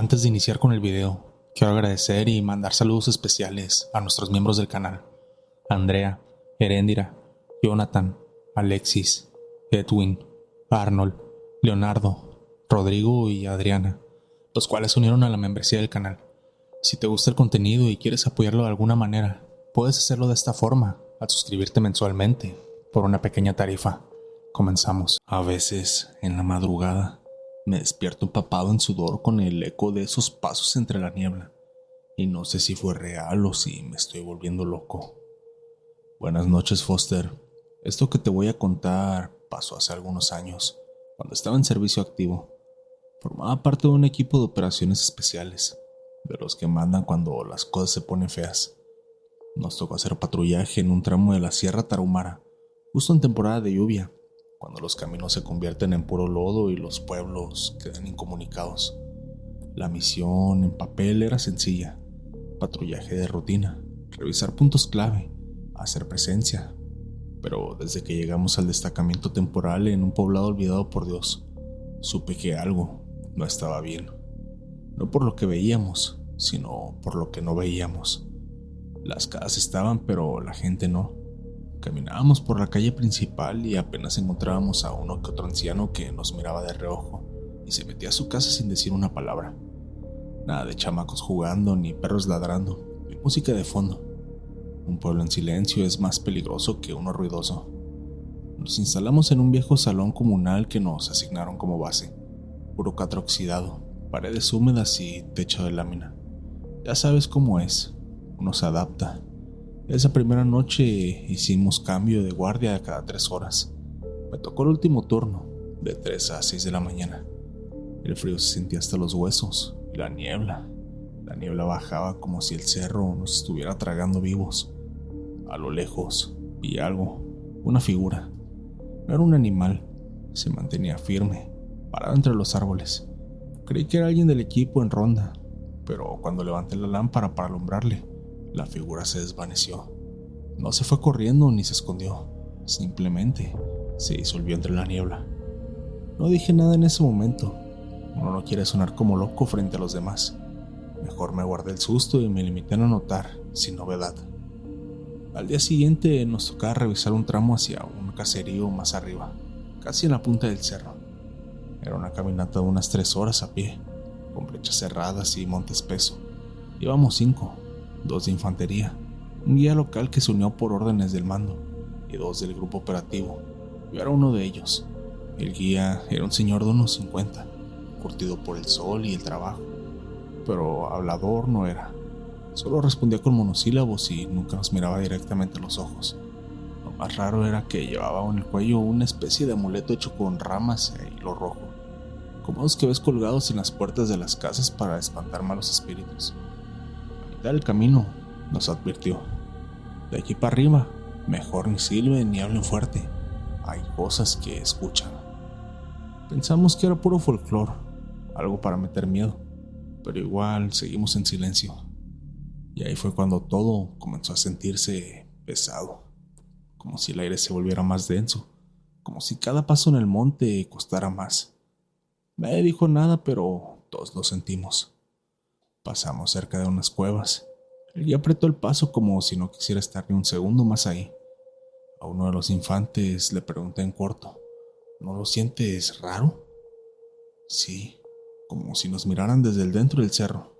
Antes de iniciar con el video, quiero agradecer y mandar saludos especiales a nuestros miembros del canal: Andrea, Heréndira, Jonathan, Alexis, Edwin, Arnold, Leonardo, Rodrigo y Adriana, los cuales se unieron a la membresía del canal. Si te gusta el contenido y quieres apoyarlo de alguna manera, puedes hacerlo de esta forma, al suscribirte mensualmente, por una pequeña tarifa. Comenzamos. A veces, en la madrugada, me despierto empapado en sudor con el eco de esos pasos entre la niebla, y no sé si fue real o si me estoy volviendo loco. Buenas noches, Foster. Esto que te voy a contar pasó hace algunos años, cuando estaba en servicio activo. Formaba parte de un equipo de operaciones especiales, de los que mandan cuando las cosas se ponen feas. Nos tocó hacer patrullaje en un tramo de la Sierra Tarahumara, justo en temporada de lluvia, cuando los caminos se convierten en puro lodo y los pueblos quedan incomunicados. La misión en papel era sencilla: patrullaje de rutina, revisar puntos clave, hacer presencia. Pero desde que llegamos al destacamento temporal en un poblado olvidado por Dios, supe que algo no estaba bien. No por lo que veíamos, sino por lo que no veíamos. Las casas estaban, pero la gente no. Caminábamos por la calle principal y apenas encontrábamos a uno que otro anciano que nos miraba de reojo y se metía a su casa sin decir una palabra. Nada de chamacos jugando ni perros ladrando, ni música de fondo. Un pueblo en silencio es más peligroso que uno ruidoso. Nos instalamos en un viejo salón comunal que nos asignaron como base. Puro catre oxidado, paredes húmedas y techo de lámina. Ya sabes cómo es, uno se adapta. Esa primera noche hicimos cambio de guardia cada 3 horas. Me tocó el último turno, de 3 a 6 de la mañana. El frío se sentía hasta los huesos, y la niebla bajaba como si el cerro nos estuviera tragando vivos. A lo lejos vi algo, una figura. No era un animal, se mantenía firme, parado entre los árboles. Creí que era alguien del equipo en ronda, pero cuando levanté la lámpara para alumbrarle, la figura se desvaneció. No se fue corriendo ni se escondió, simplemente se disolvió entre la niebla. No dije nada en ese momento. Uno no quiere sonar como loco frente a los demás. Mejor me guardé el susto y me limité a no notar, sin novedad. Al día siguiente nos tocaba revisar un tramo hacia un caserío más arriba, casi en la punta del cerro. Era una caminata de unas 3 horas a pie, con brechas cerradas y monte espeso. Íbamos 5, 2 de infantería, un guía local que se unió por órdenes del mando, y 2 del grupo operativo. Yo era uno de ellos. El guía era un señor de unos 50, curtido por el sol y el trabajo, pero hablador no era. Solo respondía con monosílabos y nunca nos miraba directamente a los ojos. Lo más raro era que llevaba en el cuello una especie de amuleto hecho con ramas e hilo rojo, como los que ves colgados en las puertas de las casas para espantar malos espíritus. A mitad del camino nos advirtió: de aquí para arriba, mejor ni silben ni hablen fuerte. Hay cosas que escuchan. Pensamos que era puro folclore, algo para meter miedo, pero igual seguimos en silencio. Y ahí fue cuando todo comenzó a sentirse pesado, como si el aire se volviera más denso, como si cada paso en el monte costara más. Nadie dijo nada, pero todos lo sentimos. Pasamos cerca de unas cuevas. El guía apretó el paso como si no quisiera estar ni un segundo más ahí. A uno de los infantes le pregunté en corto: ¿no lo sientes raro? Sí, como si nos miraran desde el dentro del cerro.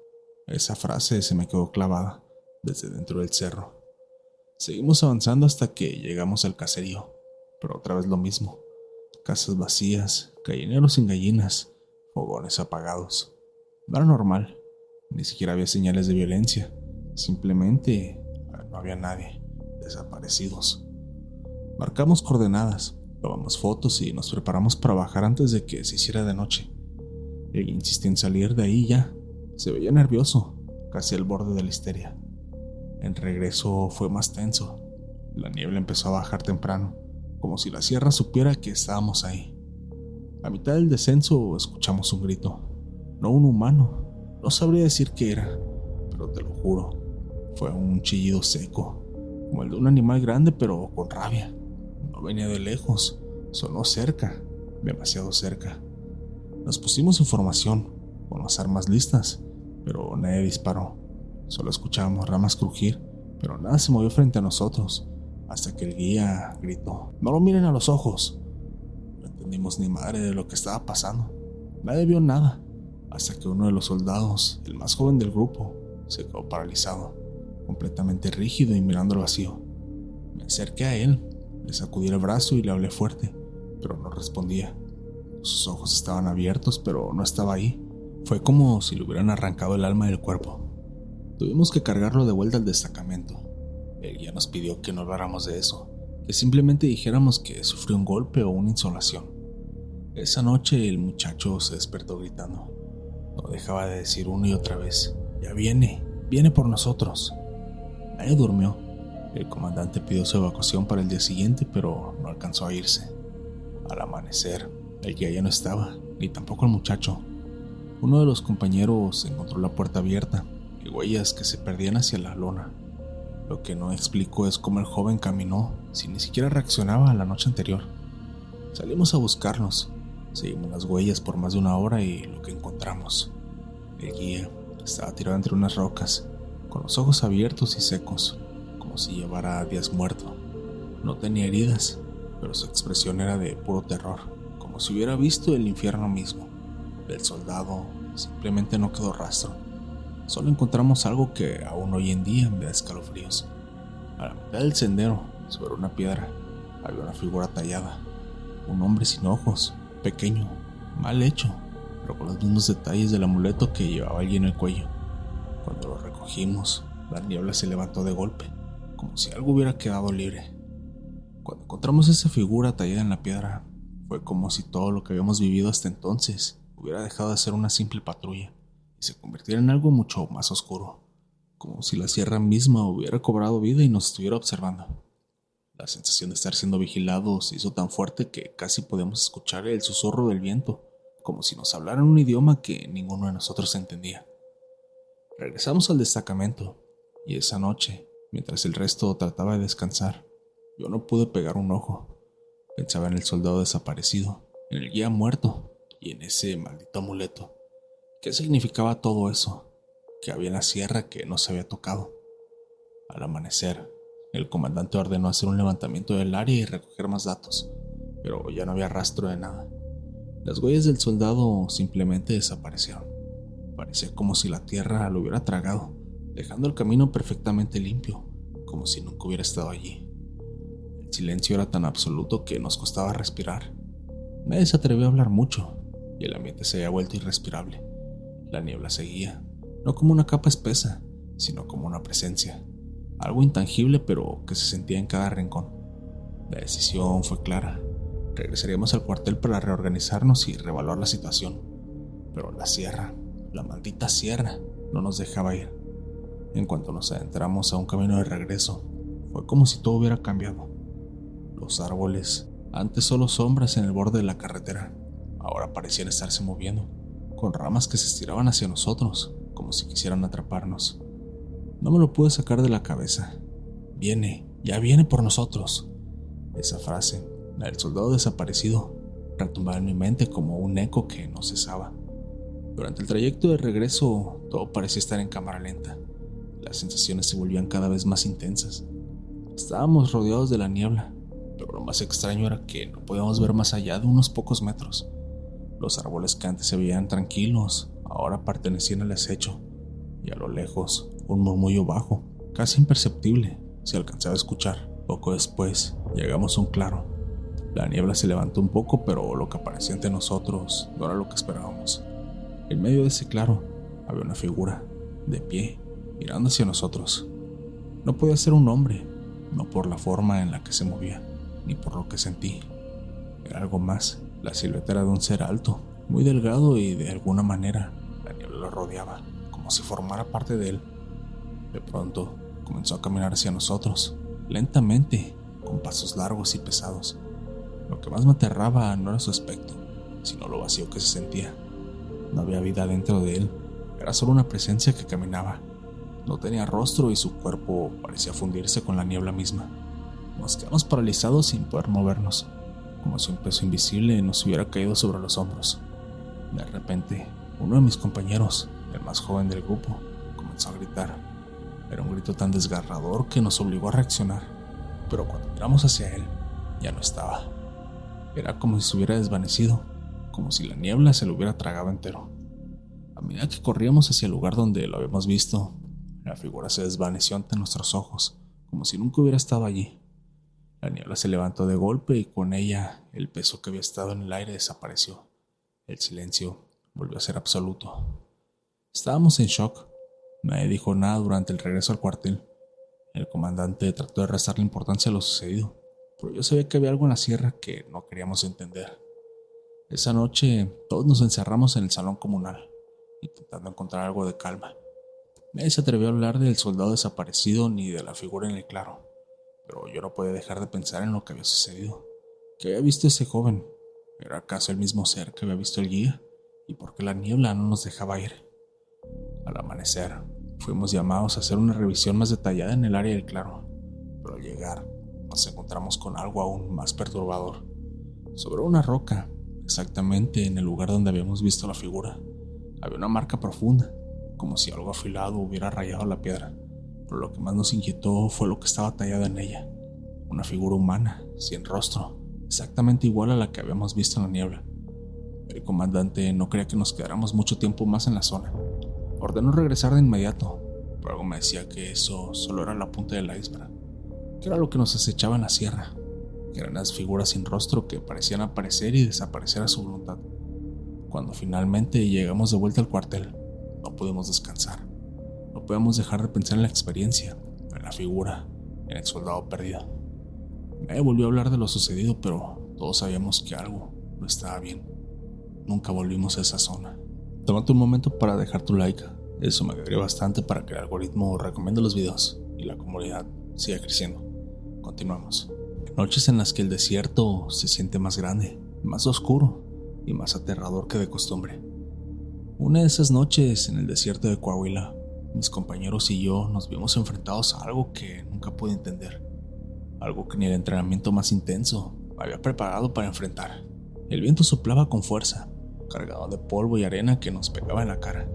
Esa frase se me quedó clavada, desde dentro del cerro. Seguimos avanzando hasta que llegamos al caserío, pero otra vez lo mismo: casas vacías, gallineros sin gallinas, fogones apagados. No era normal, ni siquiera había señales de violencia, simplemente no había nadie, desaparecidos. Marcamos coordenadas, tomamos fotos y nos preparamos para bajar antes de que se hiciera de noche. Él insistió en salir de ahí ya. Se veía nervioso, casi al borde de la histeria. El regreso fue más tenso. La niebla empezó a bajar temprano, como si la sierra supiera que estábamos ahí. A mitad del descenso escuchamos un grito. No un humano, no sabría decir qué era, pero te lo juro, fue un chillido seco, como el de un animal grande pero con rabia. No venía de lejos, sonó cerca, demasiado cerca. Nos pusimos en formación, con las armas listas, pero nadie disparó. Solo escuchábamos ramas crujir, pero nada se movió frente a nosotros, hasta que el guía gritó: «¡No lo miren a los ojos!». No entendimos ni madre de lo que estaba pasando. Nadie vio nada, hasta que uno de los soldados, el más joven del grupo, se quedó paralizado, completamente rígido y mirando al vacío. Me acerqué a él, le sacudí el brazo y le hablé fuerte, pero no respondía. Sus ojos estaban abiertos, pero no estaba ahí. Fue como si le hubieran arrancado el alma del cuerpo. Tuvimos que cargarlo de vuelta al destacamento. El guía nos pidió que no habláramos de eso, que simplemente dijéramos que sufrió un golpe o una insolación. Esa noche el muchacho se despertó gritando. No dejaba de decir una y otra vez: «Ya viene por nosotros». Nadie durmió. El comandante pidió su evacuación para el día siguiente, pero no alcanzó a irse. Al amanecer, el guía ya no estaba, ni tampoco el muchacho. Uno de los compañeros encontró la puerta abierta y huellas que se perdían hacia la lona. Lo que no explicó es cómo el joven caminó si ni siquiera reaccionaba a la noche anterior. Salimos a buscarlos. Seguimos las huellas por más de una hora y lo que encontramos: el guía estaba tirado entre unas rocas, con los ojos abiertos y secos, como si llevara días muerto. No tenía heridas, pero su expresión era de puro terror, como si hubiera visto el infierno mismo. Del soldado simplemente no quedó rastro. Solo encontramos algo que aún hoy en día me da escalofríos. A la mitad del sendero, sobre una piedra, había una figura tallada. Un hombre sin ojos, pequeño, mal hecho, pero con los mismos detalles del amuleto que llevaba allí en el cuello. Cuando lo recogimos, la niebla se levantó de golpe, como si algo hubiera quedado libre. Cuando encontramos esa figura tallada en la piedra, fue como si todo lo que habíamos vivido hasta entonces hubiera dejado de ser una simple patrulla y se convirtiera en algo mucho más oscuro, como si la sierra misma hubiera cobrado vida y nos estuviera observando. La sensación de estar siendo vigilados se hizo tan fuerte que casi podíamos escuchar el susurro del viento, como si nos hablaran un idioma que ninguno de nosotros entendía. Regresamos al destacamento, y esa noche, mientras el resto trataba de descansar, yo no pude pegar un ojo. Pensaba en el soldado desaparecido, en el guía muerto y en ese maldito amuleto. ¿Qué significaba todo eso? ¿Qué había en la sierra que no se había tocado? Al amanecer, el comandante ordenó hacer un levantamiento del área y recoger más datos, pero ya no había rastro de nada. Las huellas del soldado simplemente desaparecieron. Parecía como si la tierra lo hubiera tragado, dejando el camino perfectamente limpio, como si nunca hubiera estado allí. El silencio era tan absoluto que nos costaba respirar. Nadie se atrevió a hablar mucho, y el ambiente se había vuelto irrespirable. La niebla seguía, no como una capa espesa, sino como una presencia. Algo intangible, pero que se sentía en cada rincón. La decisión fue clara. Regresaríamos al cuartel para reorganizarnos y reevaluar la situación. Pero la sierra, la maldita sierra, no nos dejaba ir. En cuanto nos adentramos a un camino de regreso, fue como si todo hubiera cambiado. Los árboles, antes solo sombras en el borde de la carretera, ahora parecían estarse moviendo, con ramas que se estiraban hacia nosotros, como si quisieran atraparnos. No me lo pude sacar de la cabeza. «Viene, ya viene por nosotros». Esa frase, la del soldado desaparecido, retumbaba en mi mente como un eco que no cesaba. Durante el trayecto de regreso, todo parecía estar en cámara lenta. Las sensaciones se volvían cada vez más intensas. Estábamos rodeados de la niebla, pero lo más extraño era que no podíamos ver más allá de unos pocos metros. Los árboles que antes se veían tranquilos, ahora pertenecían al acecho, y a lo lejos, un murmullo bajo, casi imperceptible, se alcanzaba a escuchar. Poco después, llegamos a un claro. La niebla se levantó un poco, pero lo que aparecía ante nosotros no era lo que esperábamos. En medio de ese claro, había una figura, de pie, mirando hacia nosotros. No podía ser un hombre, no por la forma en la que se movía, ni por lo que sentí. Era algo más. La silueta era de un ser alto, muy delgado y de alguna manera la niebla lo rodeaba, como si formara parte de él. De pronto, comenzó a caminar hacia nosotros, lentamente, con pasos largos y pesados. Lo que más me aterraba no era su aspecto, sino lo vacío que se sentía. No había vida dentro de él, era solo una presencia que caminaba. No tenía rostro y su cuerpo parecía fundirse con la niebla misma. Nos quedamos paralizados sin poder movernos, como si un peso invisible nos hubiera caído sobre los hombros. De repente, Uno de mis compañeros, el más joven del grupo, comenzó a gritar. Era un grito tan desgarrador que nos obligó a reaccionar, pero cuando miramos hacia él, ya no estaba. Era como si se hubiera desvanecido, como si la niebla se lo hubiera tragado entero. A medida que corríamos hacia el lugar donde lo habíamos visto, la figura se desvaneció ante nuestros ojos, como si nunca hubiera estado allí. La niebla se levantó de golpe y con ella el peso que había estado en el aire desapareció. El silencio volvió a ser absoluto. Estábamos en shock. Nadie dijo nada durante el regreso al cuartel. El comandante trató de restarle importancia a lo sucedido, pero yo sabía que había algo en la sierra que no queríamos entender. Esa noche todos nos encerramos en el salón comunal, intentando encontrar algo de calma. Nadie se atrevió a hablar del soldado desaparecido ni de la figura en el claro, pero yo no podía dejar de pensar en lo que había sucedido. ¿Qué había visto ese joven? ¿Era acaso el mismo ser que había visto el guía? ¿Y por qué la niebla no nos dejaba ir? Al amanecer, fuimos llamados a hacer una revisión más detallada en el área del claro, pero al llegar nos encontramos con algo aún más perturbador. Sobre una roca, exactamente en el lugar donde habíamos visto la figura, había una marca profunda, como si algo afilado hubiera rayado la piedra, pero lo que más nos inquietó fue lo que estaba tallado en ella. Una figura humana, sin rostro, exactamente igual a la que habíamos visto en la niebla. El comandante no quería que nos quedáramos mucho tiempo más en la zona. Ordenó regresar de inmediato, pero algo me decía que eso solo era la punta del iceberg, que era lo que nos acechaba en la sierra, que eran las figuras sin rostro que parecían aparecer y desaparecer a su voluntad. Cuando finalmente llegamos de vuelta al cuartel, no pudimos descansar. No podíamos dejar de pensar en la experiencia, en la figura, en el soldado perdido. Nadie volvió a hablar de lo sucedido, pero todos sabíamos que algo no estaba bien. Nunca volvimos a esa zona. Tómate un momento para dejar tu like. Eso me ayudaría bastante para que el algoritmo recomiende los videos y la comunidad siga creciendo. Continuamos. Noches en las que el desierto se siente más grande, más oscuro y más aterrador que de costumbre. Una de esas noches en el desierto de Coahuila, mis compañeros y yo nos vimos enfrentados a algo que nunca pude entender. Algo que ni el entrenamiento más intenso había preparado para enfrentar. El viento soplaba con fuerza, cargado de polvo y arena que nos pegaba en la cara.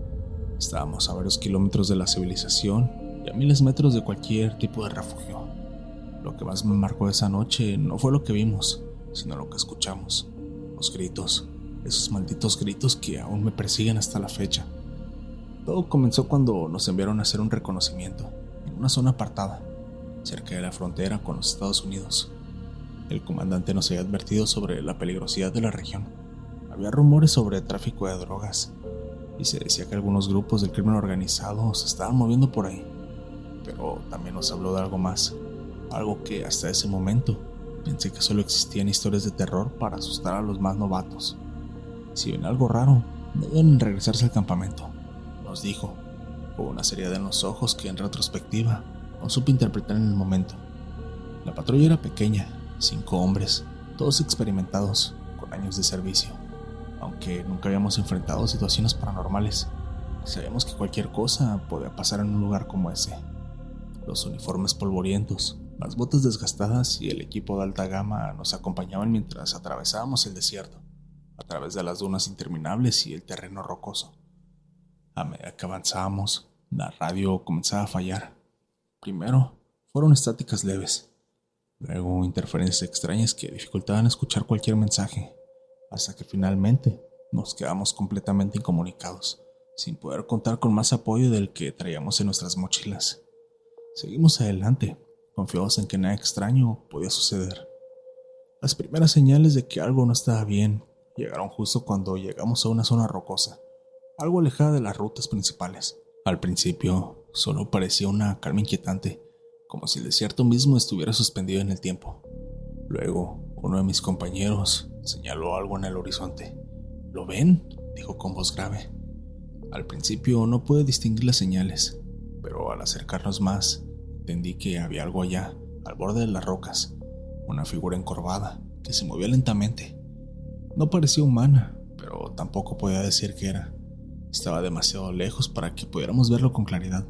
Estábamos a varios kilómetros de la civilización y a miles de metros de cualquier tipo de refugio. Lo que más me marcó esa noche no fue lo que vimos, sino lo que escuchamos. Los gritos, esos malditos gritos que aún me persiguen hasta la fecha. Todo comenzó cuando nos enviaron a hacer un reconocimiento en una zona apartada, cerca de la frontera con los Estados Unidos. El comandante nos había advertido sobre la peligrosidad de la región. Había rumores sobre tráfico de drogas y se decía que algunos grupos del crimen organizado se estaban moviendo por ahí. Pero también nos habló de algo más, algo que hasta ese momento pensé que solo existían historias de terror para asustar a los más novatos. Si ven algo raro, no deben regresarse al campamento, nos dijo, con una seriedad en los ojos que en retrospectiva no supe interpretar en el momento. La patrulla era pequeña, 5 hombres, todos experimentados, con años de servicio. Aunque nunca habíamos enfrentado situaciones paranormales, sabíamos que cualquier cosa podía pasar en un lugar como ese. Los uniformes polvorientos, las botas desgastadas y el equipo de alta gama nos acompañaban mientras atravesábamos el desierto, a través de las dunas interminables y el terreno rocoso. A medida que avanzábamos, la radio comenzaba a fallar. Primero, fueron estáticas leves. Luego, interferencias extrañas que dificultaban escuchar cualquier mensaje, hasta que finalmente nos quedamos completamente incomunicados, sin poder contar con más apoyo del que traíamos en nuestras mochilas. Seguimos adelante, confiados en que nada extraño podía suceder. Las primeras señales de que algo no estaba bien llegaron justo cuando llegamos a una zona rocosa, algo alejada de las rutas principales. Al principio, solo parecía una calma inquietante, como si el desierto mismo estuviera suspendido en el tiempo. Luego, uno de mis compañeros señaló algo en el horizonte. ¿Lo ven?, dijo con voz grave. Al principio no pude distinguir las señales, pero al acercarnos más, entendí que había algo allá, al borde de las rocas, una figura encorvada que se movía lentamente. No parecía humana, pero tampoco podía decir qué era. Estaba demasiado lejos para que pudiéramos verlo con claridad,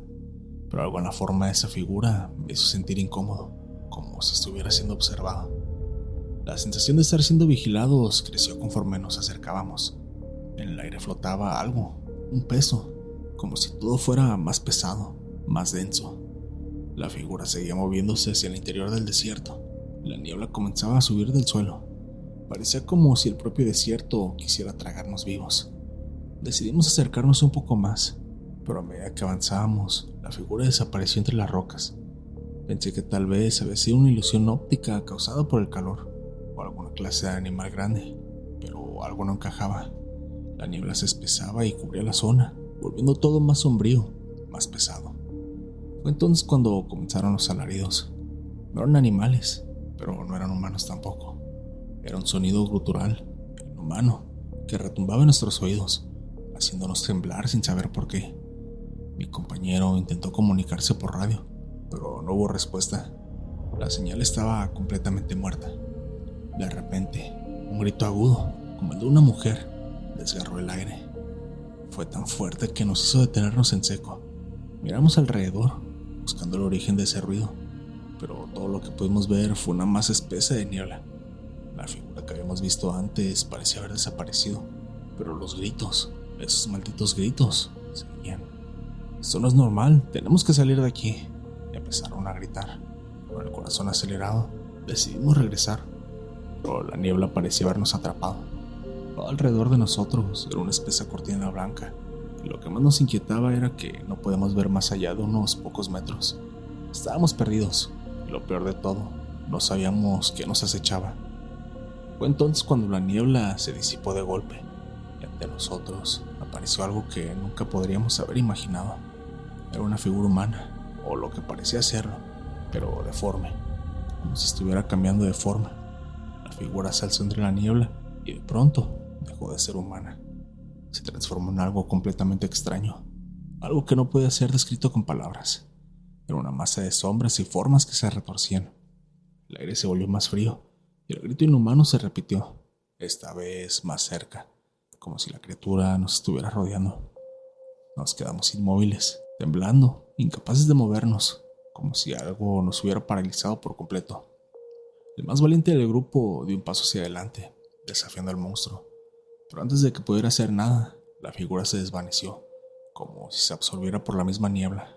pero algo en la forma de esa figura me hizo sentir incómodo, como si estuviera siendo observado. La sensación de estar siendo vigilados creció conforme nos acercábamos. En el aire flotaba algo, un peso, como si todo fuera más pesado, más denso. La figura seguía moviéndose hacia el interior del desierto. La niebla comenzaba a subir del suelo. Parecía como si el propio desierto quisiera tragarnos vivos. Decidimos acercarnos un poco más, pero a medida que avanzábamos, la figura desapareció entre las rocas. Pensé que tal vez había sido una ilusión óptica causada por el calor, o alguna clase de animal grande, pero algo no encajaba. La niebla se espesaba y cubría la zona, volviendo todo más sombrío, más pesado. Fue entonces cuando comenzaron los alaridos. No eran animales, pero no eran humanos tampoco. Era un sonido gutural, inhumano, que retumbaba en nuestros oídos, haciéndonos temblar sin saber por qué. Mi compañero intentó comunicarse por radio, pero no hubo respuesta. La señal estaba completamente muerta. De repente, un grito agudo, como el de una mujer, desgarró el aire. Fue tan fuerte que nos hizo detenernos en seco. Miramos alrededor, buscando el origen de ese ruido, pero todo lo que pudimos ver fue una masa espesa de niebla. La figura que habíamos visto antes parecía haber desaparecido, pero los gritos, esos malditos gritos, seguían. Esto no es normal, tenemos que salir de aquí. Y empezaron a gritar. Con el corazón acelerado, decidimos regresar, pero la niebla parecía habernos atrapado. Todo alrededor de nosotros era una espesa cortina blanca, y lo que más nos inquietaba era que no podíamos ver más allá de unos pocos metros. Estábamos perdidos, y lo peor de todo, no sabíamos qué nos acechaba. Fue entonces cuando la niebla se disipó de golpe, y ante nosotros apareció algo que nunca podríamos haber imaginado. Era una figura humana, o lo que parecía serlo, pero deforme, como si estuviera cambiando de forma. La figura se alzó entre la niebla y de pronto dejó de ser humana. Se transformó en algo completamente extraño, algo que no podía ser descrito con palabras. Era una masa de sombras y formas que se retorcían. El aire se volvió más frío y el grito inhumano se repitió, esta vez más cerca, como si la criatura nos estuviera rodeando. Nos quedamos inmóviles, temblando, incapaces de movernos, como si algo nos hubiera paralizado por completo. El más valiente del grupo dio un paso hacia adelante, desafiando al monstruo, pero antes de que pudiera hacer nada, la figura se desvaneció, como si se absorbiera por la misma niebla.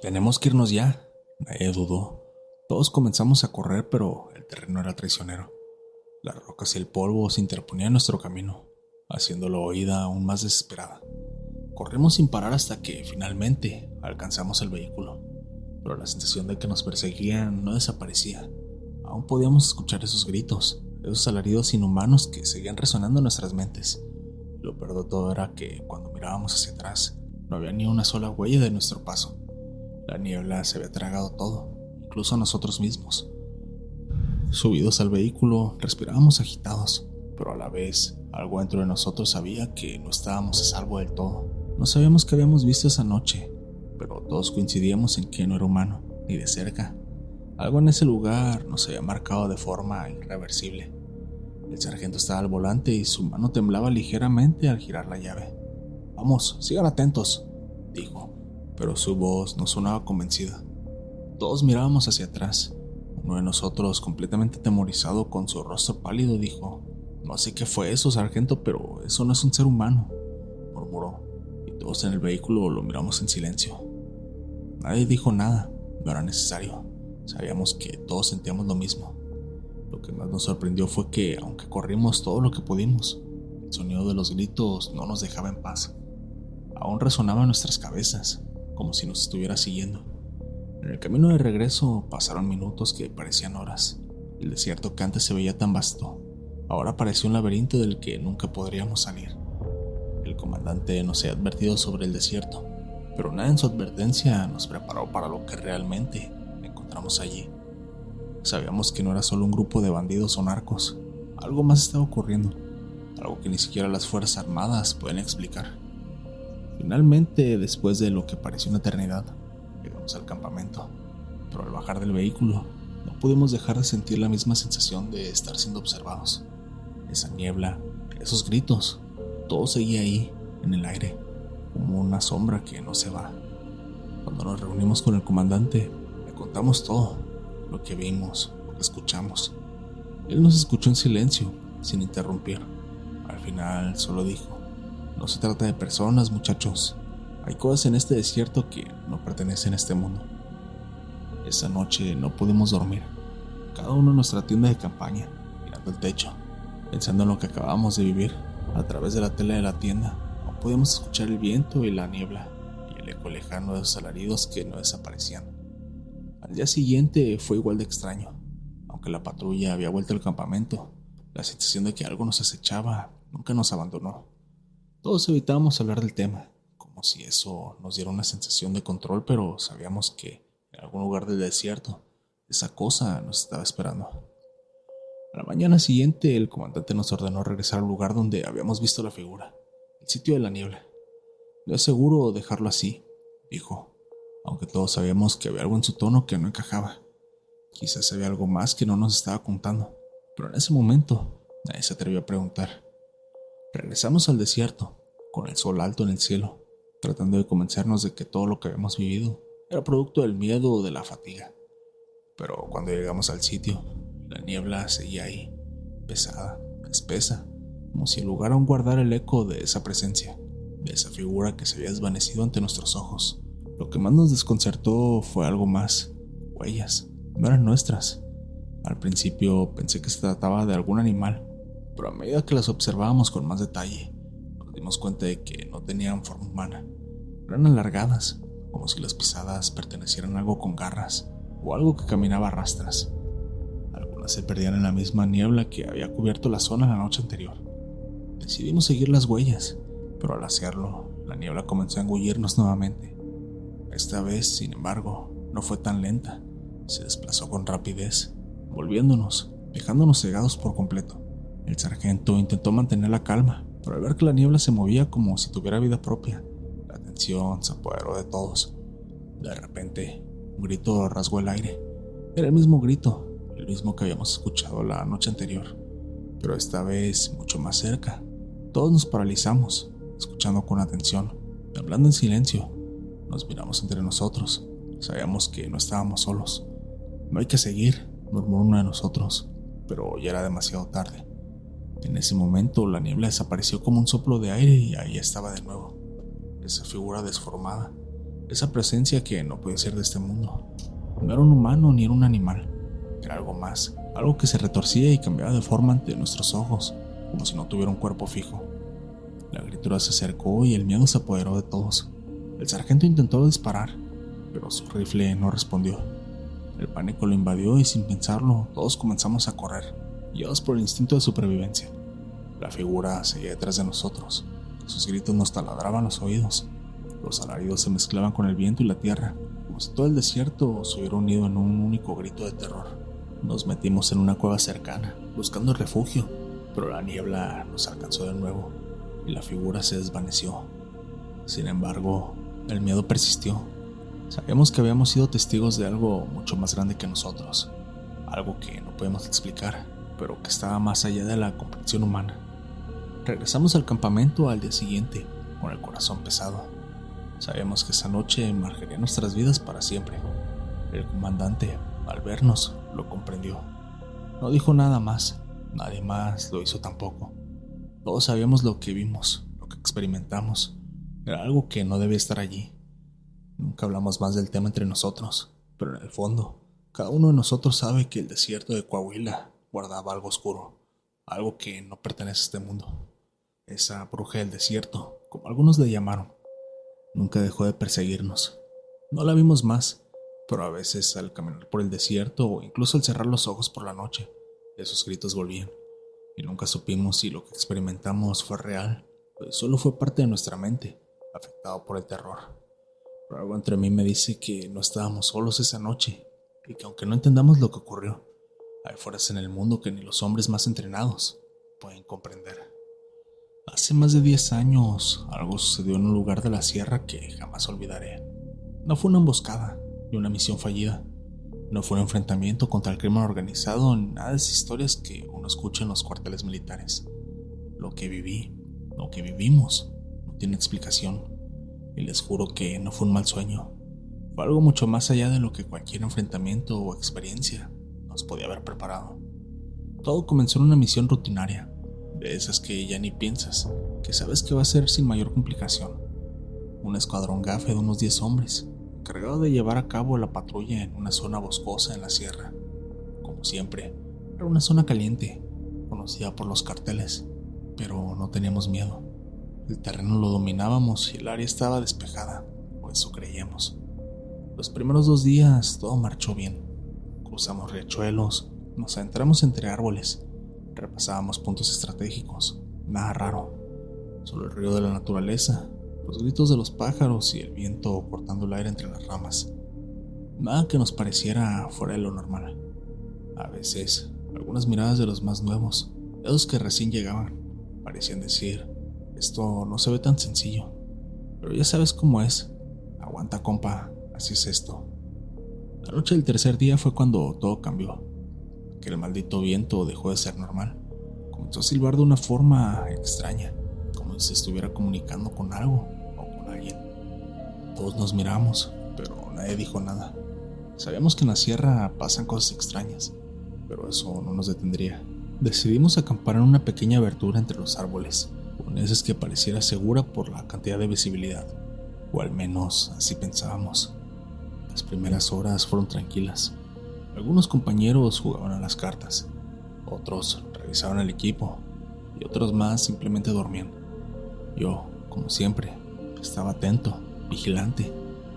«Tenemos que irnos ya», nadie dudó. Todos comenzamos a correr, pero el terreno era traicionero. Las rocas y el polvo se interponían en nuestro camino, haciéndolo oída aún más desesperada. Corrimos sin parar hasta que, finalmente, alcanzamos el vehículo, pero la sensación de que nos perseguían no desaparecía. Aún podíamos escuchar esos gritos, esos alaridos inhumanos que seguían resonando en nuestras mentes. Lo peor de todo era que, cuando mirábamos hacia atrás, no había ni una sola huella de nuestro paso. La niebla se había tragado todo, incluso a nosotros mismos. Subidos al vehículo, respirábamos agitados, pero a la vez, algo dentro de nosotros sabía que no estábamos a salvo del todo. No sabíamos qué habíamos visto esa noche, pero todos coincidíamos en que no era humano, ni de cerca. Algo en ese lugar nos había marcado de forma irreversible. El sargento estaba al volante y su mano temblaba ligeramente al girar la llave. «Vamos, sigan atentos», dijo, pero su voz no sonaba convencida. Todos mirábamos hacia atrás. Uno de nosotros, completamente atemorizado, con su rostro pálido, dijo: «No sé qué fue eso, sargento, pero eso no es un ser humano», murmuró, y todos en el vehículo lo miramos en silencio. Nadie dijo nada, no era necesario. Sabíamos que todos sentíamos lo mismo. Lo que más nos sorprendió fue que, aunque corrimos todo lo que pudimos, el sonido de los gritos no nos dejaba en paz. Aún resonaba en nuestras cabezas, como si nos estuviera siguiendo. En el camino de regreso pasaron minutos que parecían horas. El desierto que antes se veía tan vasto, ahora parecía un laberinto del que nunca podríamos salir. El comandante nos había advertido sobre el desierto, pero nada en su advertencia nos preparó para lo que realmente encontramos allí. Sabíamos que no era solo un grupo de bandidos o narcos, algo más estaba ocurriendo, algo que ni siquiera las fuerzas armadas pueden explicar. Finalmente, después de lo que pareció una eternidad, llegamos al campamento, pero al bajar del vehículo no pudimos dejar de sentir la misma sensación de estar siendo observados. Esa niebla, esos gritos, todo seguía ahí, en el aire, como una sombra que no se va. Cuando nos reunimos con el comandante, le contamos todo, lo que vimos, lo que escuchamos. Él nos escuchó en silencio, sin interrumpir. Al final solo dijo: No se trata de personas, muchachos. Hay cosas en este desierto que no pertenecen a este mundo. Esa noche no pudimos dormir, cada uno en nuestra tienda de campaña, mirando el techo, pensando en lo que acabamos de vivir. A través de la tela de la tienda, aún podíamos escuchar el viento y la niebla, y el eco lejano de los alaridos que no desaparecían. Al día siguiente fue igual de extraño. Aunque la patrulla había vuelto al campamento, la sensación de que algo nos acechaba nunca nos abandonó. Todos evitábamos hablar del tema, como si eso nos diera una sensación de control, pero sabíamos que en algún lugar del desierto esa cosa nos estaba esperando. A la mañana siguiente, el comandante nos ordenó regresar al lugar donde habíamos visto la figura, el sitio de la niebla. No es seguro dejarlo así, dijo, aunque todos sabíamos que había algo en su tono que no encajaba. Quizás había algo más que no nos estaba contando, pero en ese momento nadie se atrevió a preguntar. Regresamos al desierto, con el sol alto en el cielo, tratando de convencernos de que todo lo que habíamos vivido era producto del miedo o de la fatiga. Pero cuando llegamos al sitio, la niebla seguía ahí, pesada, espesa, como si el lugar aún guardara el eco de esa presencia, de esa figura que se había desvanecido ante nuestros ojos. Lo que más nos desconcertó fue algo más: huellas. No eran nuestras. Al principio pensé que se trataba de algún animal, pero a medida que las observábamos con más detalle, nos dimos cuenta de que no tenían forma humana. Eran alargadas, como si las pisadas pertenecieran a algo con garras o algo que caminaba a rastras. Algunas se perdían en la misma niebla que había cubierto la zona la noche anterior. Decidimos seguir las huellas, pero al hacerlo, la niebla comenzó a engullirnos nuevamente. Esta vez, sin embargo, no fue tan lenta. Se desplazó con rapidez, volviéndonos, dejándonos cegados por completo. El sargento intentó mantener la calma, pero al ver que la niebla se movía como si tuviera vida propia, la tensión se apoderó de todos. De repente, un grito rasgó el aire. Era el mismo grito, el mismo que habíamos escuchado la noche anterior, pero esta vez mucho más cerca. Todos nos paralizamos, escuchando con atención, hablando en silencio. Nos miramos entre nosotros. Sabíamos que no estábamos solos. No hay que seguir, murmuró uno de nosotros, pero ya era demasiado tarde. En ese momento la niebla desapareció como un soplo de aire y ahí estaba de nuevo. Esa figura desformada, esa presencia que no podía ser de este mundo. No era un humano ni era un animal, era algo más, algo que se retorcía y cambiaba de forma ante nuestros ojos, como si no tuviera un cuerpo fijo. La criatura se acercó y el miedo se apoderó de todos. El sargento intentó disparar, pero su rifle no respondió. El pánico lo invadió y sin pensarlo, todos comenzamos a correr, guiados por el instinto de supervivencia. La figura seguía detrás de nosotros. Sus gritos nos taladraban los oídos. Los alaridos se mezclaban con el viento y la tierra, como si todo el desierto se hubiera unido en un único grito de terror. Nos metimos en una cueva cercana, buscando refugio, pero la niebla nos alcanzó de nuevo y la figura se desvaneció. Sin embargo, el miedo persistió. Sabíamos que habíamos sido testigos de algo mucho más grande que nosotros, algo que no podemos explicar, pero que estaba más allá de la comprensión humana. Regresamos al campamento al día siguiente, con el corazón pesado. Sabíamos que esa noche marcaría nuestras vidas para siempre. El comandante, al vernos, lo comprendió. No dijo nada más, nadie más lo hizo tampoco. Todos sabíamos lo que vimos, lo que experimentamos. Era algo que no debía estar allí. Nunca hablamos más del tema entre nosotros, pero en el fondo, cada uno de nosotros sabe que el desierto de Coahuila guardaba algo oscuro, algo que no pertenece a este mundo. Esa bruja del desierto, como algunos le llamaron, nunca dejó de perseguirnos. No la vimos más, pero a veces al caminar por el desierto o incluso al cerrar los ojos por la noche, esos gritos volvían, y nunca supimos si lo que experimentamos fue real o solo fue parte de nuestra mente, afectado por el terror. Pero algo entre mí me dice que no estábamos solos esa noche y que aunque no entendamos lo que ocurrió, hay fuerzas en el mundo que ni los hombres más entrenados pueden comprender. Hace más de 10 años algo sucedió en un lugar de la sierra que jamás olvidaré. No fue una emboscada ni una misión fallida. No fue un enfrentamiento contra el crimen organizado ni nada de esas historias que uno escucha en los cuarteles militares. Lo que viví, lo que vivimos, no tiene explicación. Y les juro que no fue un mal sueño. Fue algo mucho más allá de lo que cualquier enfrentamiento o experiencia nos podía haber preparado. Todo comenzó en una misión rutinaria, de esas que ya ni piensas, que sabes que va a ser sin mayor complicación. Un escuadrón gafe de unos 10 hombres, encargado de llevar a cabo la patrulla en una zona boscosa en la sierra. Como siempre, era una zona caliente, conocida por los carteles, pero no teníamos miedo. El terreno lo dominábamos y el área estaba despejada, o eso creíamos. Los primeros 2 días todo marchó bien. Cruzamos riachuelos, nos adentramos entre árboles, repasábamos puntos estratégicos, nada raro, solo el ruido de la naturaleza, los gritos de los pájaros y el viento cortando el aire entre las ramas. Nada que nos pareciera fuera de lo normal. A veces, algunas miradas de los más nuevos, de los que recién llegaban, parecían decir: esto no se ve tan sencillo, pero ya sabes cómo es. Aguanta, compa, así es esto. La noche del tercer día fue cuando todo cambió. Que el maldito viento dejó de ser normal. Comenzó a silbar de una forma extraña, como si se estuviera comunicando con algo o con alguien. Todos nos miramos, pero nadie dijo nada. Sabíamos que en la sierra pasan cosas extrañas, pero eso no nos detendría. Decidimos acampar en una pequeña abertura entre los árboles, con esas que pareciera segura por la cantidad de visibilidad, o al menos así pensábamos. Las primeras horas fueron tranquilas. Algunos compañeros jugaban a las cartas, otros revisaban el equipo y otros más simplemente dormían. Yo, como siempre, estaba atento, vigilante,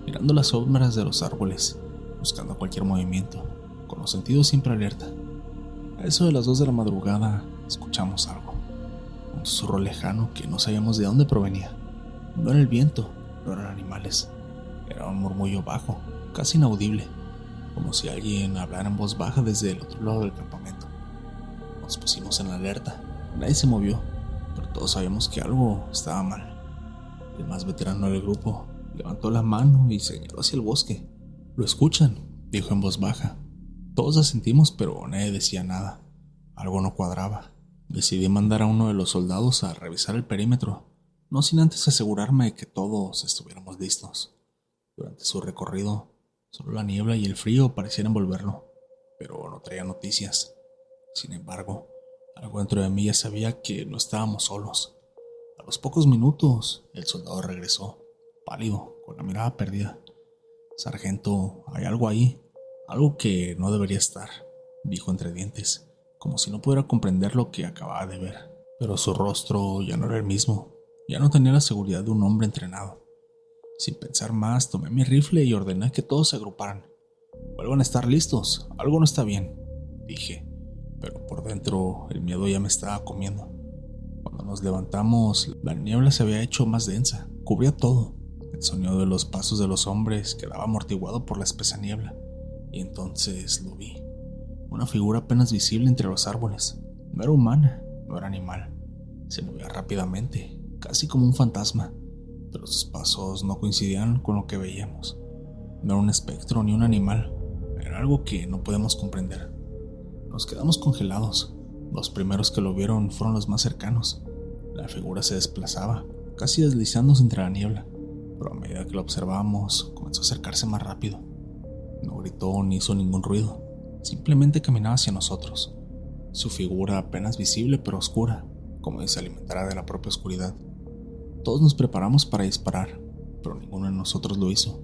mirando las sombras de los árboles, buscando cualquier movimiento, con los sentidos siempre alerta. A eso de las 2 de la madrugada escuchamos algo, un susurro lejano que no sabíamos de dónde provenía. No era el viento, no eran animales, era un murmullo bajo, casi inaudible, como si alguien hablara en voz baja desde el otro lado del campamento. Nos pusimos en alerta, nadie se movió, pero todos sabíamos que algo estaba mal. El más veterano del grupo levantó la mano y señaló hacia el bosque. «¿Lo escuchan?», dijo en voz baja. Todos asentimos, pero nadie decía nada. Algo no cuadraba. Decidí mandar a uno de los soldados a revisar el perímetro, no sin antes asegurarme de que todos estuviéramos listos. Durante su recorrido, solo la niebla y el frío parecían envolverlo, pero no traía noticias. Sin embargo, algo dentro de mí ya sabía que no estábamos solos. A los pocos minutos, el soldado regresó, pálido, con la mirada perdida. «Sargento, hay algo ahí, algo que no debería estar», dijo entre dientes, como si no pudiera comprender lo que acababa de ver. Pero su rostro ya no era el mismo, ya no tenía la seguridad de un hombre entrenado. Sin pensar más, tomé mi rifle y ordené que todos se agruparan. «Vuelvan a estar listos, algo no está bien», dije, pero por dentro el miedo ya me estaba comiendo. Cuando nos levantamos, la niebla se había hecho más densa, cubría todo. El sonido de los pasos de los hombres quedaba amortiguado por la espesa niebla, y entonces lo vi. Una figura apenas visible entre los árboles. No era humana, no era animal. Se movía rápidamente, casi como un fantasma, pero sus pasos no coincidían con lo que veíamos. No era un espectro ni un animal, era algo que no podemos comprender. Nos quedamos congelados. Los primeros que lo vieron fueron los más cercanos. La figura se desplazaba, casi deslizándose entre la niebla, pero a medida que lo observábamos, comenzó a acercarse más rápido. No gritó ni hizo ningún ruido, simplemente caminaba hacia nosotros. Su figura apenas visible pero oscura, como si se alimentara de la propia oscuridad. Todos nos preparamos para disparar, pero ninguno de nosotros lo hizo.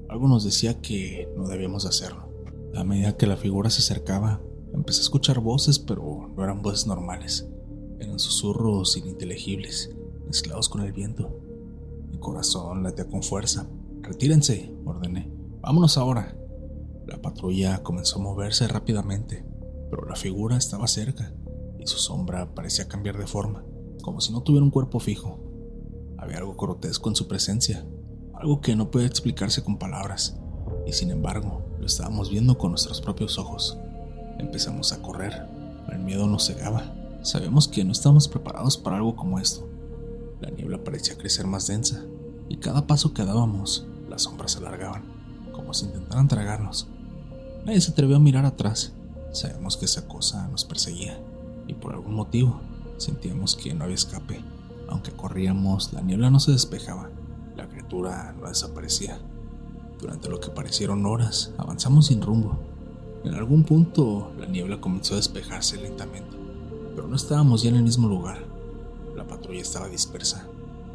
Algo nos decía que no debíamos hacerlo. A medida que la figura se acercaba, empecé a escuchar voces, pero no eran voces normales. Eran susurros ininteligibles, mezclados con el viento. Mi corazón latía con fuerza. «Retírense», ordené. «Vámonos ahora». La patrulla comenzó a moverse rápidamente, pero la figura estaba cerca, y su sombra parecía cambiar de forma, como si no tuviera un cuerpo fijo. Había algo grotesco en su presencia, algo que no puede explicarse con palabras, y sin embargo, lo estábamos viendo con nuestros propios ojos. Empezamos a correr, el miedo nos cegaba. Sabíamos que no estábamos preparados para algo como esto. La niebla parecía crecer más densa, y cada paso que dábamos, las sombras se alargaban, como si intentaran tragarnos. Nadie se atrevió a mirar atrás. Sabíamos que esa cosa nos perseguía, y por algún motivo sentíamos que no había escape. Aunque corríamos, la niebla no se despejaba, la criatura no desaparecía. Durante lo que parecieron horas, avanzamos sin rumbo. En algún punto, la niebla comenzó a despejarse lentamente, pero no estábamos ya en el mismo lugar. La patrulla estaba dispersa.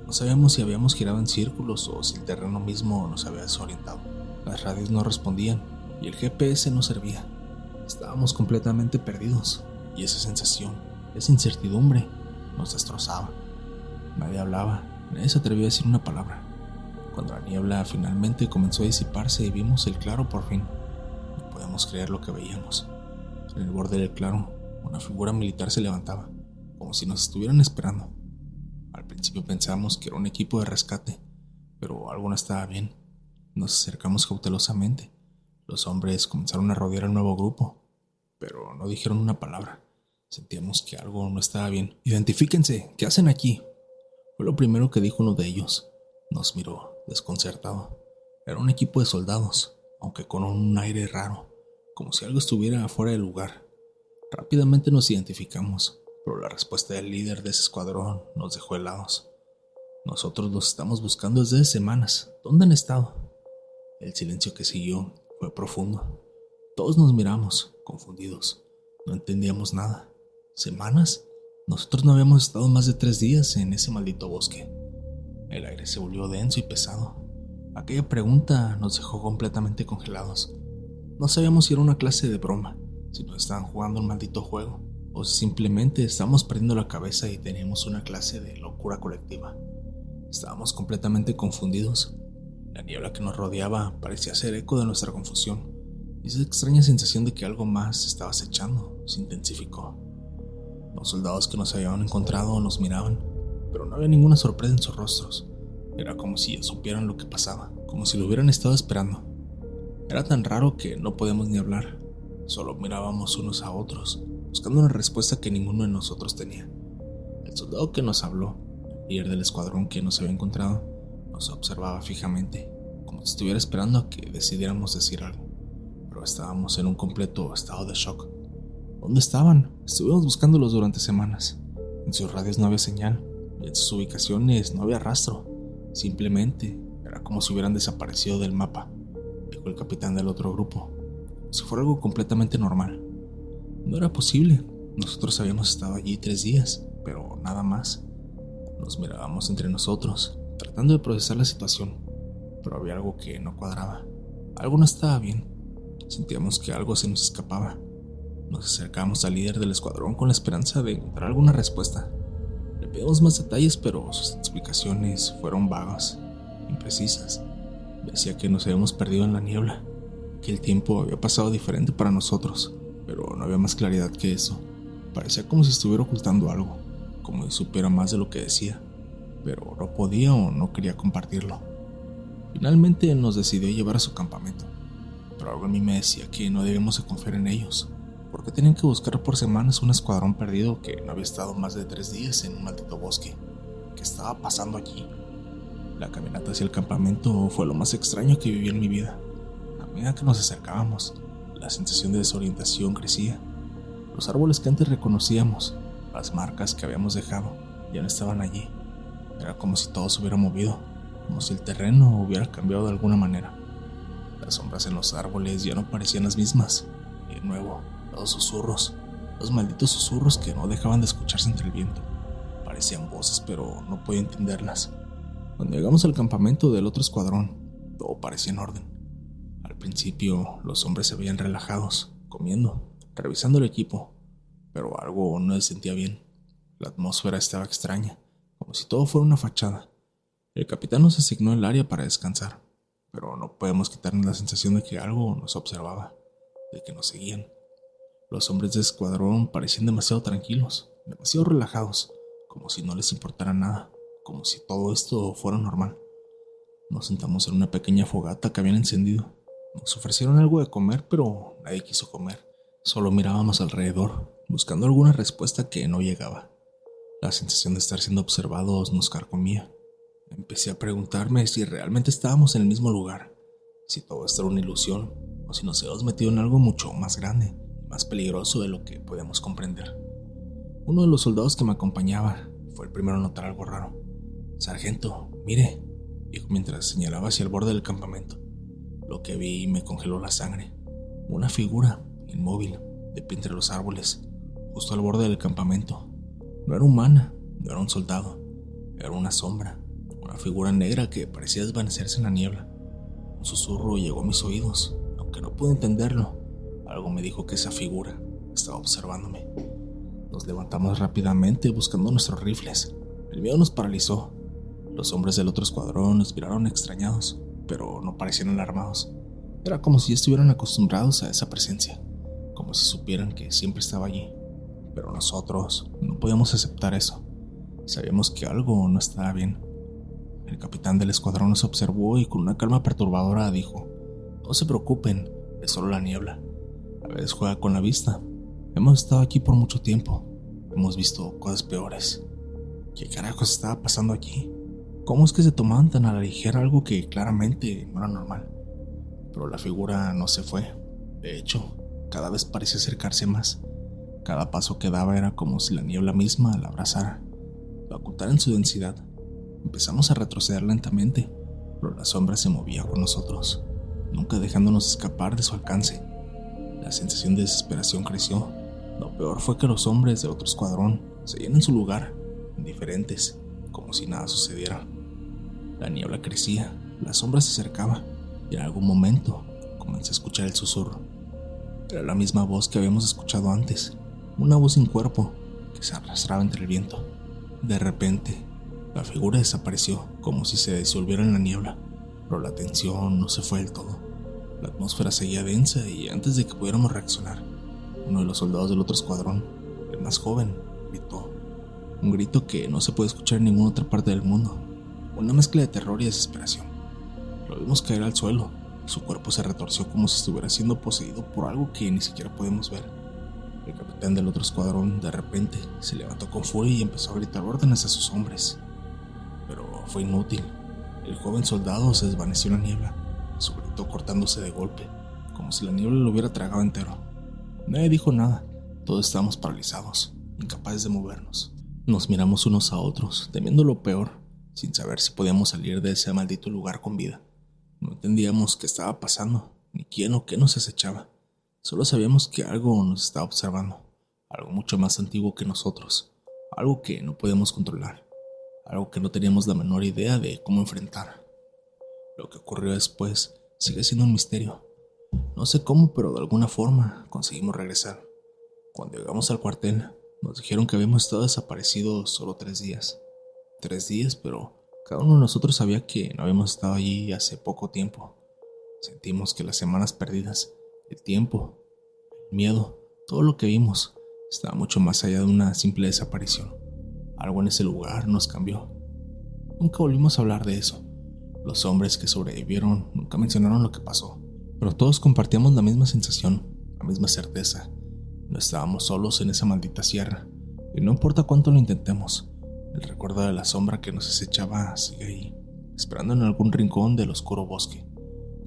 No sabíamos si habíamos girado en círculos o si el terreno mismo nos había desorientado. Las radios no respondían y el GPS no servía. Estábamos completamente perdidos y esa sensación, esa incertidumbre, nos destrozaba. Nadie hablaba, nadie se atrevía a decir una palabra. Cuando la niebla finalmente comenzó a disiparse y vimos el claro por fin, no podíamos creer lo que veíamos. En el borde del claro, una figura militar se levantaba, como si nos estuvieran esperando. Al principio pensamos que era un equipo de rescate, pero algo no estaba bien. Nos acercamos cautelosamente. Los hombres comenzaron a rodear al nuevo grupo, pero no dijeron una palabra. Sentíamos que algo no estaba bien. «Identifíquense, ¿qué hacen aquí?», fue lo primero que dijo uno de ellos. Nos miró, desconcertado. Era un equipo de soldados, aunque con un aire raro, como si algo estuviera fuera de lugar. Rápidamente nos identificamos, pero la respuesta del líder de ese escuadrón nos dejó helados. «Nosotros los estamos buscando desde hace semanas. ¿Dónde han estado?». El silencio que siguió fue profundo. Todos nos miramos, confundidos. No entendíamos nada. ¿Semanas? Nosotros no habíamos estado más de 3 días en ese maldito bosque. El aire se volvió denso y pesado. Aquella pregunta nos dejó completamente congelados. No sabíamos si era una clase de broma, si nos estaban jugando un maldito juego, o si simplemente estábamos perdiendo la cabeza y teníamos una clase de locura colectiva. Estábamos completamente confundidos. La niebla que nos rodeaba parecía ser eco de nuestra confusión, y esa extraña sensación de que algo más estaba acechando se intensificó. Los soldados que nos habían encontrado nos miraban, pero no había ninguna sorpresa en sus rostros. Era como si ya supieran lo que pasaba, como si lo hubieran estado esperando. Era tan raro que no podíamos ni hablar. Solo mirábamos unos a otros, buscando una respuesta que ninguno de nosotros tenía. El soldado que nos habló, el líder del escuadrón que nos había encontrado, nos observaba fijamente, como si estuviera esperando a que decidiéramos decir algo. Pero estábamos en un completo estado de shock. ¿Dónde estaban? Estuvimos buscándolos durante semanas. En sus radios no había señal, y en sus ubicaciones no había rastro. Simplemente era como si hubieran desaparecido del mapa, dijo el capitán del otro grupo, como si fuera algo completamente normal. No era posible. Nosotros habíamos estado allí 3 días, pero nada más. Nos mirábamos entre nosotros, tratando de procesar la situación, pero había algo que no cuadraba. Algo no estaba bien. Sentíamos que algo se nos escapaba. Nos acercamos al líder del escuadrón con la esperanza de encontrar alguna respuesta. Le pedimos más detalles, pero sus explicaciones fueron vagas, imprecisas. Decía que nos habíamos perdido en la niebla, que el tiempo había pasado diferente para nosotros, pero no había más claridad que eso. Parecía como si estuviera ocultando algo, como si supiera más de lo que decía, pero no podía o no quería compartirlo. Finalmente nos decidió llevar a su campamento, pero algo en mí me decía que no debíamos de confiar en ellos, porque tenían que buscar por semanas un escuadrón perdido que no había estado más de 3 días en un maldito bosque. ¿Qué estaba pasando allí? La caminata hacia el campamento fue lo más extraño que viví en mi vida. A medida que nos acercábamos, la sensación de desorientación crecía. Los árboles que antes reconocíamos, las marcas que habíamos dejado, ya no estaban allí. Era como si todo se hubiera movido, como si el terreno hubiera cambiado de alguna manera. Las sombras en los árboles ya no parecían las mismas. Y de nuevo, los susurros, los malditos susurros que no dejaban de escucharse entre el viento. Parecían voces, pero no podía entenderlas. Cuando llegamos al campamento del otro escuadrón, todo parecía en orden. Al principio, los hombres se veían relajados, comiendo, revisando el equipo, pero algo no se sentía bien. La atmósfera estaba extraña, como si todo fuera una fachada. El capitán nos asignó el área para descansar, pero no podemos quitarnos la sensación de que algo nos observaba, de que nos seguían. Los hombres del escuadrón parecían demasiado tranquilos, demasiado relajados, como si no les importara nada, como si todo esto fuera normal. Nos sentamos en una pequeña fogata que habían encendido. Nos ofrecieron algo de comer, pero nadie quiso comer. Solo mirábamos alrededor, buscando alguna respuesta que no llegaba. La sensación de estar siendo observados nos carcomía. Empecé a preguntarme si realmente estábamos en el mismo lugar, si todo esto era una ilusión, o si nos habíamos metido en algo mucho más grande, más peligroso de lo que podíamos comprender. Uno de los soldados que me acompañaba fue el primero a notar algo raro. «Sargento, mire», dijo mientras señalaba hacia el borde del campamento. Lo que vi me congeló la sangre. Una figura, inmóvil, de pie entre los árboles, justo al borde del campamento. No era humana, No era un soldado, era una sombra, una figura negra que parecía desvanecerse en la niebla. Un susurro llegó a mis oídos, aunque no pude entenderlo. Algo me dijo que esa figura estaba observándome. Nos levantamos rápidamente buscando nuestros rifles. El miedo nos paralizó. Los hombres del otro escuadrón nos miraron extrañados, pero no parecían alarmados. Era como si estuvieran acostumbrados a esa presencia, como si supieran que siempre estaba allí. Pero nosotros no podíamos aceptar eso. Sabíamos que algo no estaba bien. El capitán del escuadrón nos observó y con una calma perturbadora dijo: "No se preocupen, es solo la niebla. A veces juega con la vista. Hemos estado aquí por mucho tiempo. Hemos visto cosas peores. ¿Qué carajos estaba pasando aquí? ¿Cómo es que se tomaban tan a la ligera algo que claramente no era normal?". Pero la figura no se fue. De hecho, cada vez parecía acercarse más. Cada paso que daba era como si la niebla misma la abrazara, la ocultara en su densidad. Empezamos a retroceder lentamente, pero la sombra se movía con nosotros, nunca dejándonos escapar de su alcance. La sensación de desesperación creció. Lo peor fue que los hombres del otro escuadrón seguían en su lugar, indiferentes, como si nada sucediera. La niebla crecía, la sombra se acercaba, y en algún momento comencé a escuchar el susurro. Era la misma voz que habíamos escuchado antes, una voz sin cuerpo que se arrastraba entre el viento. De repente, la figura desapareció, como si se disolviera en la niebla, pero la tensión no se fue del todo. La atmósfera seguía densa y antes de que pudiéramos reaccionar, uno de los soldados del otro escuadrón, el más joven, gritó. Un grito que no se puede escuchar en ninguna otra parte del mundo. Una mezcla de terror y desesperación. Lo vimos caer al suelo y su cuerpo se retorció como si estuviera siendo poseído por algo que ni siquiera podemos ver. El capitán del otro escuadrón de repente se levantó con furia y empezó a gritar órdenes a sus hombres. Pero fue inútil. El joven soldado se desvaneció en la niebla, su grito cortándose de golpe, como si la niebla lo hubiera tragado entero. Nadie dijo nada, todos estábamos paralizados, incapaces de movernos. Nos miramos unos a otros, temiendo lo peor, sin saber si podíamos salir de ese maldito lugar con vida. No entendíamos qué estaba pasando, ni quién o qué nos acechaba. Solo sabíamos que algo nos estaba observando, algo mucho más antiguo que nosotros, algo que no podíamos controlar, algo que no teníamos la menor idea de cómo enfrentar. Lo que ocurrió después sigue siendo un misterio. No sé cómo, pero de alguna forma conseguimos regresar. Cuando llegamos al cuartel, nos dijeron que habíamos estado desaparecidos solo 3 días. 3 días, pero cada uno de nosotros sabía que no habíamos estado allí hace poco tiempo. Sentimos que las semanas perdidas, el tiempo, el miedo, todo lo que vimos, estaba mucho más allá de una simple desaparición. Algo en ese lugar nos cambió. Nunca volvimos a hablar de eso. Los hombres que sobrevivieron nunca mencionaron lo que pasó, pero todos compartíamos la misma sensación, la misma certeza. No estábamos solos en esa maldita sierra, y no importa cuánto lo intentemos, el recuerdo de la sombra que nos acechaba sigue ahí, esperando en algún rincón del oscuro bosque.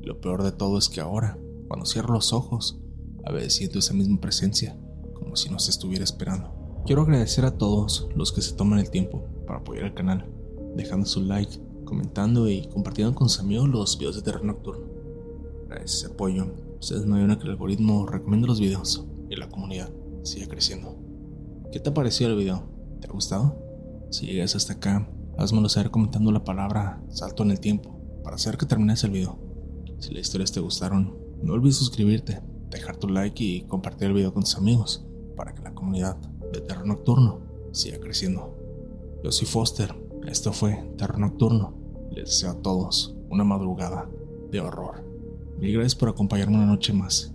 Y lo peor de todo es que ahora, cuando cierro los ojos, a veces siento esa misma presencia, como si nos estuviera esperando. Quiero agradecer a todos los que se toman el tiempo para apoyar el canal, dejando su like, comentando y compartiendo con sus amigos los videos de terror nocturno. Gracias a ese apoyo, ustedes me ayudan a que el algoritmo recomiende los videos y la comunidad siga creciendo. ¿Qué te ha parecido el video? ¿Te ha gustado? Si llegas hasta acá, házmelo saber comentando la palabra salto en el tiempo para hacer que termines el video. Si las historias te gustaron, no olvides suscribirte, dejar tu like y compartir el video con tus amigos para que la comunidad de terror nocturno siga creciendo. Yo soy Foster, esto fue Terror Nocturno. Les deseo a todos una madrugada de horror. Mil gracias por acompañarme una noche más.